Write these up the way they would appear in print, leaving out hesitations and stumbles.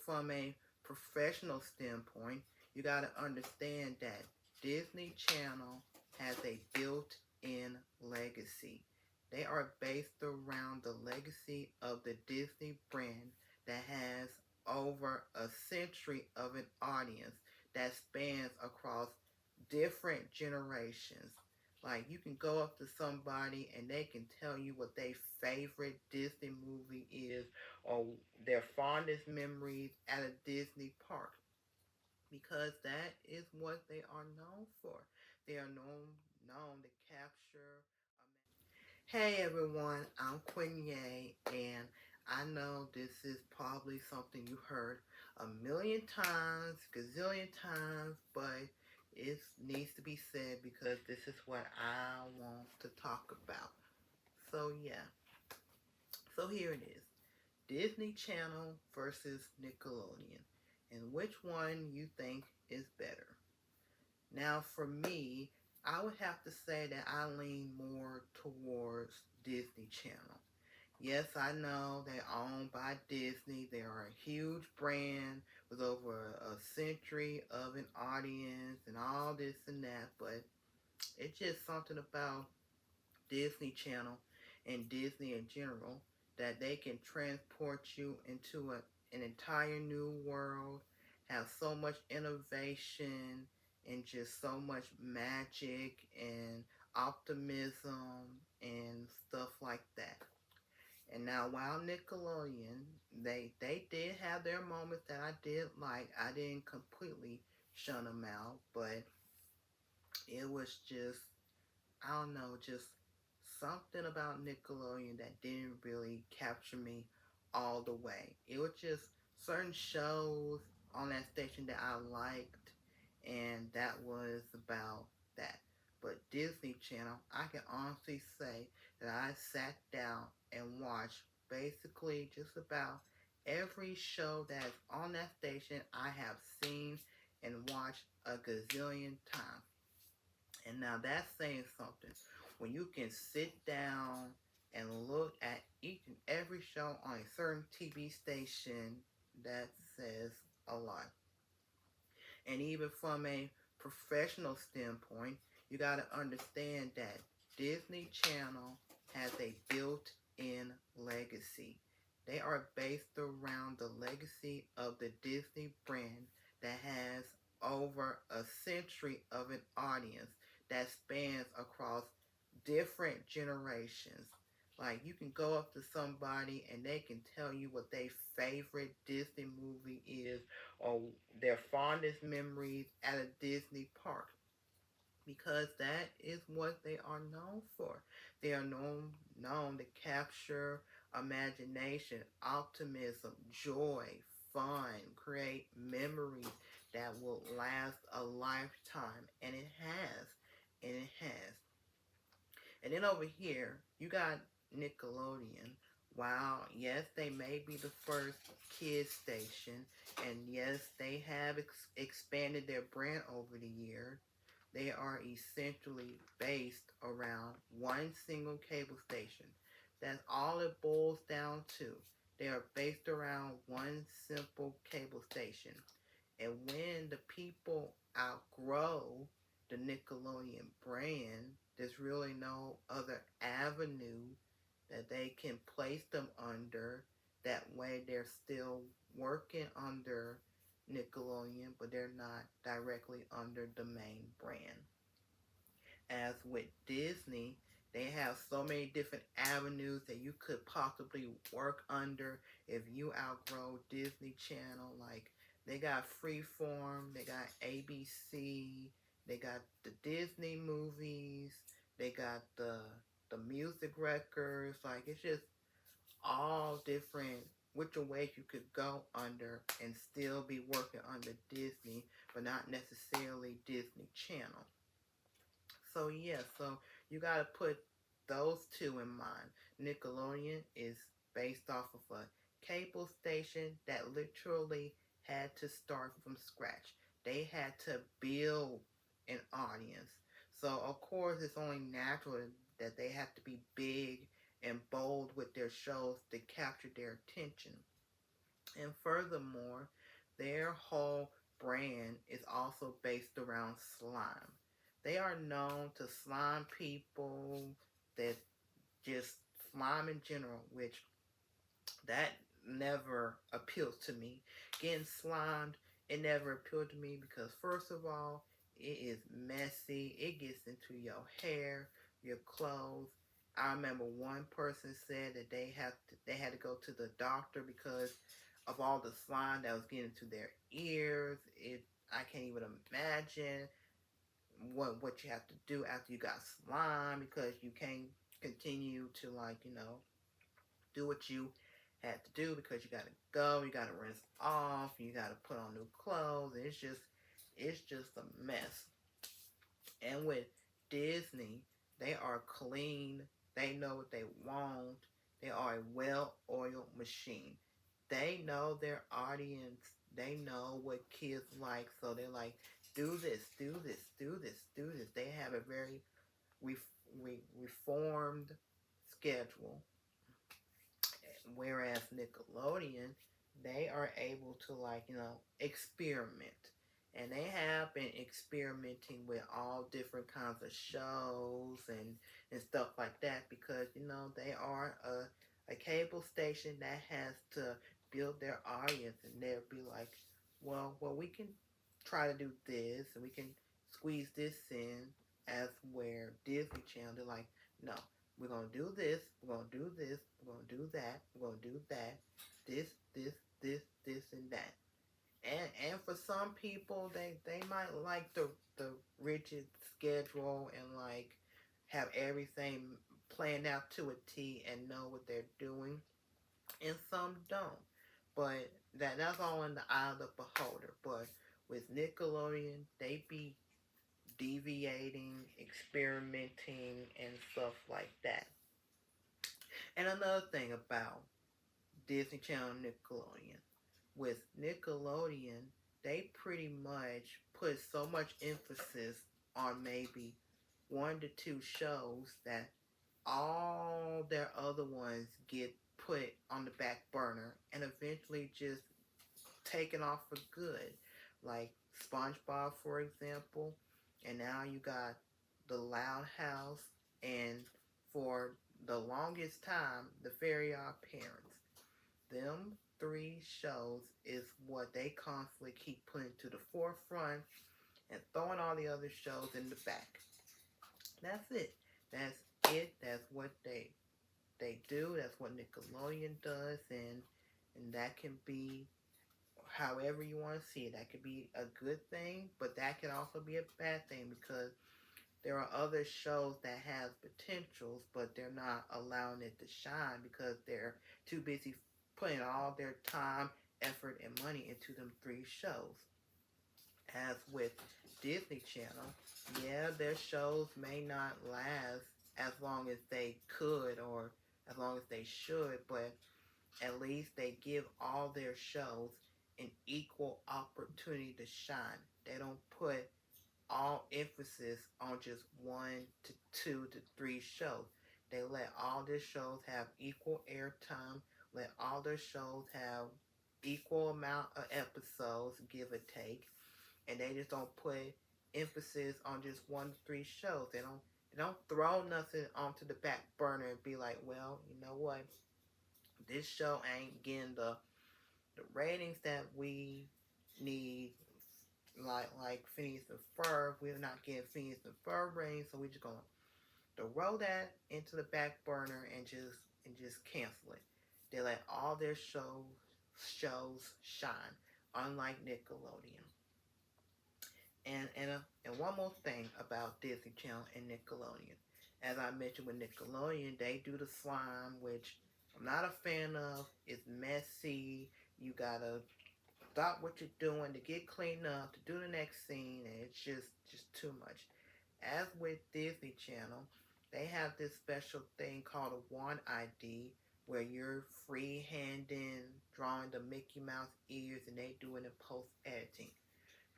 from a professional standpoint, you got to understand that Disney Channel has a built-in legacy. They are based around the legacy of the Disney brand that has over a century of an audience that spans across different generations. Like you can go up to somebody and they can tell you what their favorite Disney movie is or their fondest memories at a Disney park because that is what they are known for. They are known to capture. Hey everyone, I'm Quinier, and I know this is probably something you heard a million times, gazillion times, but it needs to be said because this is what I want to talk about. So yeah, so here it is. Disney Channel versus Nickelodeon, and which one you think is better. Now, for me, I would have to say that I lean more towards Disney Channel. Yes, I know they're owned by Disney. They are a huge brand with over a century of an audience and all this and that, but it's just something about Disney Channel and Disney in general that they can transport you into an entire new world, have so much innovation and just so much magic and optimism and stuff like that. And now while Nickelodeon, they did have their moments that I did like. I didn't completely shun them out, but it was just I don't know, just something about Nickelodeon that didn't really capture me all the way. It was just certain shows on that station that I liked, and that was about that. But Disney Channel, I can honestly say that I sat down and watched basically just about every show that's on that station I have seen and watched a gazillion times. And now that's saying something. When you can sit down and look at each and every show on a certain TV station, that says a lot. And even from a professional standpoint, you got to understand that Disney Channel has a built-in legacy. They are based around the legacy of the Disney brand that has over a century of an audience that spans across different generations. Like you can go up to somebody and they can tell you what their favorite Disney movie is or their fondest memories at a Disney park because that is what they are known for. They are known to capture imagination, optimism, joy, fun, create memories that will last a lifetime, and it has. And it has. And then over here, you got Nickelodeon. Wow, yes, they may be the first kids station, and yes, they have expanded their brand over the years. They are essentially based around one single cable station. That's all it boils down to. They are based around one simple cable station. And when the people outgrow the Nickelodeon brand, there's really no other avenue that they can place them under. That way they're still working under Nickelodeon, but they're not directly under the main brand. As with Disney, they have so many different avenues that you could possibly work under if you outgrow Disney Channel. Like they got Freeform, they got ABC, they got the Disney movies, they got the music records. Like it's just all different which ways you could go under and still be working under Disney, but not necessarily Disney Channel. So yeah, so you got to put those two in mind. Nickelodeon is based off of a cable station that literally had to start from scratch. They had to build an audience. So of course it's only natural that they have to be big and bold with their shows to capture their attention. And furthermore, their whole brand is also based around slime. They are known to slime people, that just slime in general, which that never appealed to me. Getting slimed, it never appealed to me because first of all, it is messy. It gets into your hair, your clothes. I remember one person said that they had to go to the doctor because of all the slime that was getting into their ears. It I can't even imagine what you have to do after you got slime, because you can't continue to, like, do what you had to do, because you gotta go, you gotta rinse off, you gotta put on new clothes. It's just a mess. And with Disney, they are clean. They know what they want. They are a well-oiled machine. They know their audience. They know what kids like, so they're like, do this, do this, do this, do this. They have a very reformed schedule. Whereas Nickelodeon, they are able to, like, experiment. And they have been experimenting with all different kinds of shows and stuff like that, because they are a cable station that has to build their audience, and they'll be like, well, we can try to do this, and we can squeeze this in. As where Disney Channel, they're like, no, we're gonna do this, we're gonna do this, we're gonna do that, we're gonna do that, this, this, and that. And for some people, they might like the rigid schedule and, like, have everything planned out to a T and know what they're doing, and some don't. But that's all in the eye of the beholder. But with Nickelodeon, they be deviating, experimenting, and stuff like that. And another thing about Disney Channel and Nickelodeon, with Nickelodeon, they pretty much put so much emphasis on maybe one to two shows that all their other ones get put on the back burner and eventually just taken off for good. Like SpongeBob, for example, and now you got the Loud House, and for the longest time, the Very Odd Parents. Them three shows is what they constantly keep putting to the forefront and throwing all the other shows in the back. That's it. That's it. That's what they do. That's what Nickelodeon does, and that can be however you want to see it. That could be a good thing, but that can also be a bad thing, because there are other shows that have potentials, but they're not allowing it to shine because they're too busy putting all their time, effort, and money into them three shows. As with Disney Channel, yeah, their shows may not last as long as they could or as long as they should, but at least they give all their shows an equal opportunity to shine. They don't put all emphasis on just one to two to three shows. They let all their shows have equal airtime, let all their shows have equal amount of episodes, give or take, and they just don't put emphasis on just one to three shows. They don't throw nothing onto the back burner and be like, well, you know what? This show ain't getting the ratings that we need, like Phineas and Ferb. We're not getting Phineas and Ferb ratings, so we're just gonna throw that into the back burner and just cancel it. They let all their shows shine, unlike Nickelodeon. And one more thing about Disney Channel and Nickelodeon. As I mentioned with Nickelodeon, they do the slime, which I'm not a fan of. It's messy. You gotta stop what you're doing to get cleaned up to do the next scene, and it's just too much. As with Disney Channel, they have this special thing called a One ID, where you're free-handing drawing the Mickey Mouse ears, and they do it in post editing.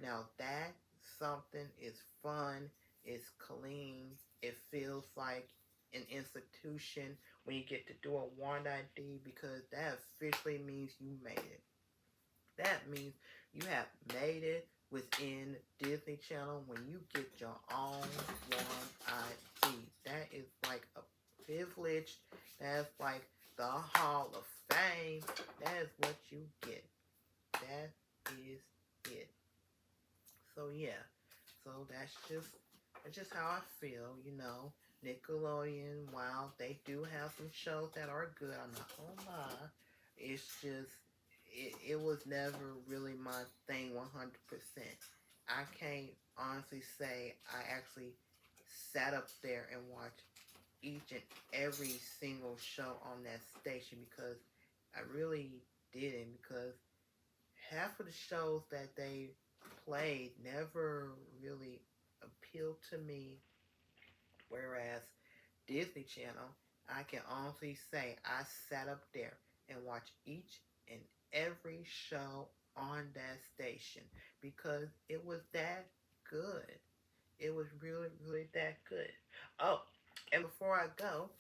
Now that something is fun, it's clean, it feels like an institution when you get to do a One ID, because that officially means you made it. That means you have made it within Disney Channel when you get your own one ID. That is like a privilege. That's like the Hall of Fame. That is what you get. That is it. So yeah. So that's just how I feel, you know. Nickelodeon, while they do have some shows that are good, I'm not gonna lie. It's just it was never really my thing 100%. I can't honestly say I actually sat up there and watched each and every single show on that station because I really didn't, because half of the shows that they played never really appealed to me. Whereas Disney Channel, I can honestly say I sat up there and watched each and every show on that station because it was that good. It was really, really that good. Oh, and before I go,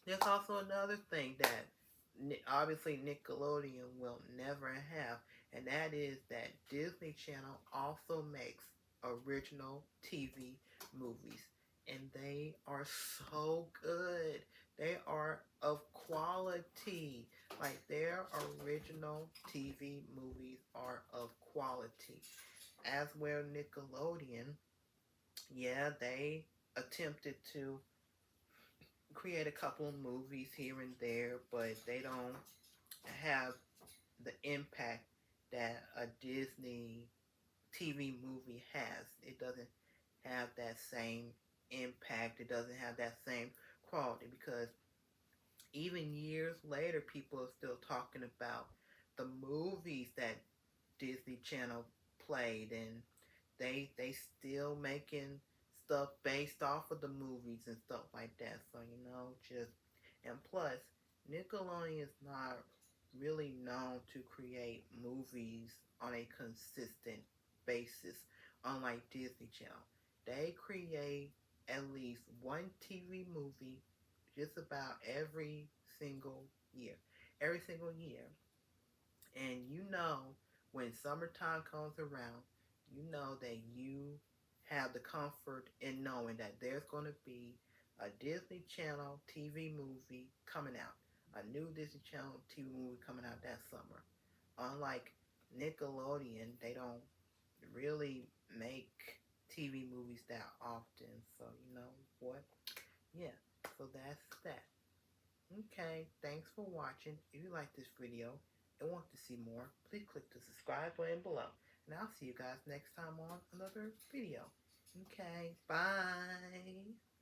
there's also another thing that obviously Nickelodeon will never have, and that is that Disney Channel also makes original TV movies, and they are so good. They are of quality. Like their original TV movies are of quality. As well, Nickelodeon, yeah, they attempted to create a couple of movies here and there, but they don't have the impact that a Disney TV movie has. It doesn't have that same impact. It doesn't have that same quality because even years later, people are still talking about the movies that Disney Channel played, and they still making stuff based off of the movies and stuff like that. So you know, just and plus, Nickelodeon is not really known to create movies on a consistent basis, unlike Disney Channel. They create at least one TV movie just about every single year. Every single year. And you know, when summertime comes around, you know that you have the comfort in knowing that there's going to be a Disney Channel TV movie coming out. A new Disney Channel TV movie coming out that summer. Unlike Nickelodeon, they don't really make TV movies that often. So, you know what? Yeah, so that's that. Okay, thanks for watching. If you like this video and want to see more, please click the subscribe button below. And I'll see you guys next time on another video. Okay, bye.